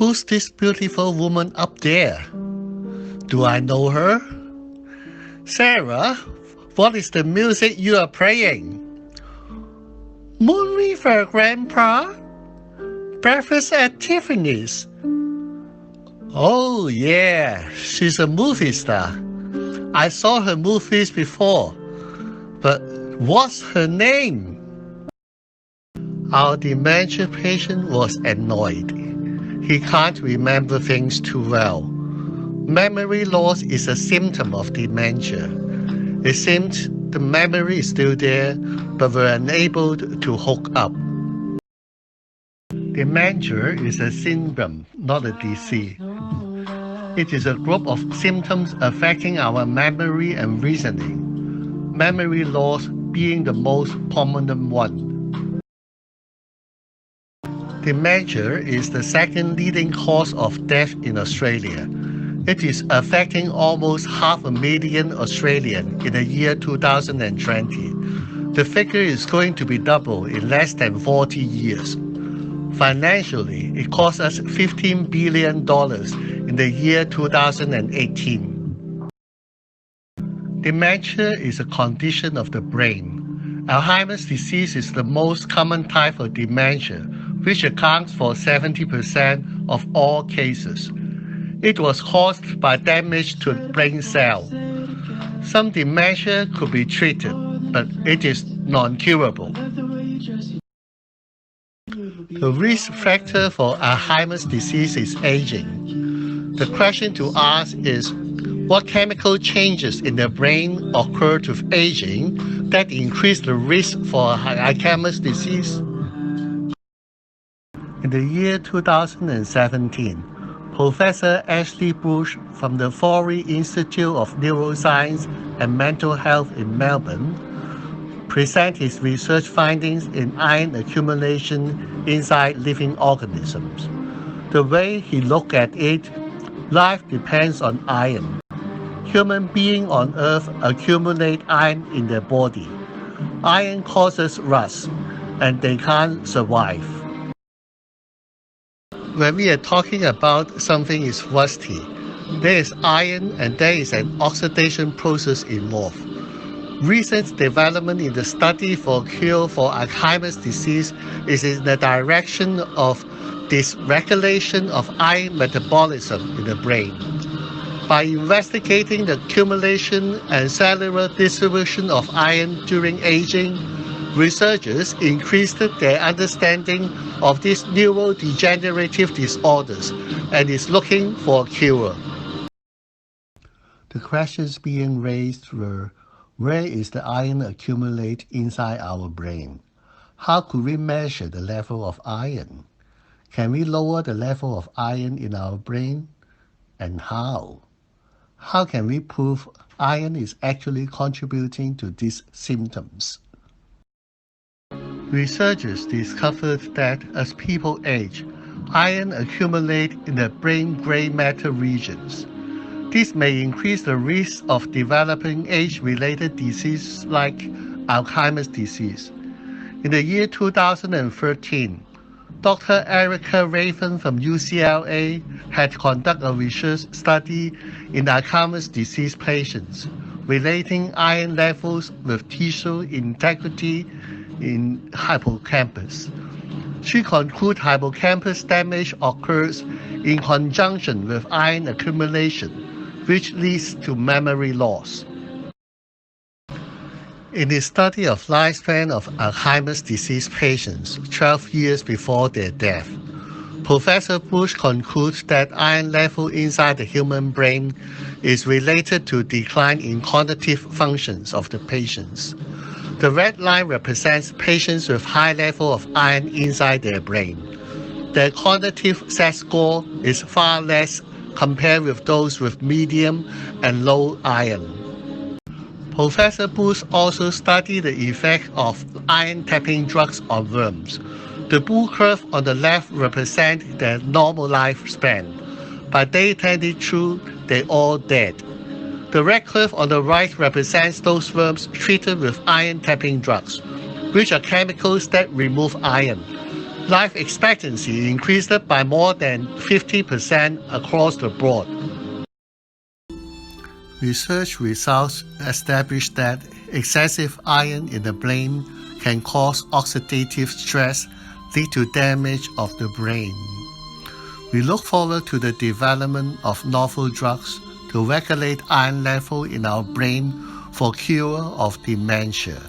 Who's this beautiful woman up there? Do I know her? Sarah, what is the music you are playing? Moon River, Grandpa. Breakfast at Tiffany's. Oh, yeah, she's a movie star. I saw her movies before. But what's her name? Our dementia patient was annoyed. He can't remember things too well. Memory loss is a symptom of dementia. It seems the memory is still there, but we're unable to hook up. Dementia is a syndrome, not a disease. It is a group of symptoms affecting our memory and reasoning, memory loss being the most prominent one. Dementia is the second leading cause of death in Australia. It is affecting almost 500,000 Australians in the year 2020. The figure is going to be double in less than 40 years. Financially, it cost us $15 billion in the year 2018. Dementia is a condition of the brain. Alzheimer's disease is the most common type of dementia, which accounts for 70% of all cases. It was caused by damage to the brain cell. Some dementia could be treated, but it is non-curable. The risk factor for Alzheimer's disease is aging. The question to ask is, what chemical changes in the brain occur with aging that increase the risk for Alzheimer's disease? In the year 2017, Professor Ashley Bush from the Florey Institute of Neuroscience and Mental Health in Melbourne presented his research findings in iron accumulation inside living organisms. The way he looked at it, life depends on iron. Human beings on Earth accumulate iron in their body. Iron causes rust, and they can't survive. When we are talking about something is rusty, there is iron and there is an oxidation process involved. Recent development in the study for cure for Alzheimer's disease is in the direction of dysregulation of iron metabolism in the brain. By investigating the accumulation and cellular distribution of iron during aging, researchers increased their understanding of these neurodegenerative disorders and is looking for a cure. The questions being raised were, where is the iron accumulate inside our brain? How could we measure the level of iron? Can we lower the level of iron in our brain? And how? How can we prove iron is actually contributing to these symptoms? Researchers discovered that as people age, iron accumulates in the brain gray matter regions. This may increase the risk of developing age-related diseases like Alzheimer's disease. In the year 2013, Dr. Erica Raven from UCLA had conducted a research study in Alzheimer's disease patients, relating iron levels with tissue integrity in hippocampus. She concluded hippocampus damage occurs in conjunction with iron accumulation, which leads to memory loss. In the study of lifespan of Alzheimer's disease patients 12 years before their death, Professor Bush concludes that iron level inside the human brain is related to decline in cognitive functions of the patients. The red line represents patients with high level of iron inside their brain. Their cognitive set score is far less compared with those with medium and low iron. Professor Bush also studied the effect of iron-tapping drugs on worms. The blue curve on the left represents their normal lifespan. By day 22, they're all dead. The red curve on the right represents those worms treated with iron-tapping drugs, which are chemicals that remove iron. Life expectancy increased by more than 50% across the board. Research results established that excessive iron in the brain can cause oxidative stress, lead to damage of the brain. We look forward to the development of novel drugs to regulate iron level in our brain for cure of dementia.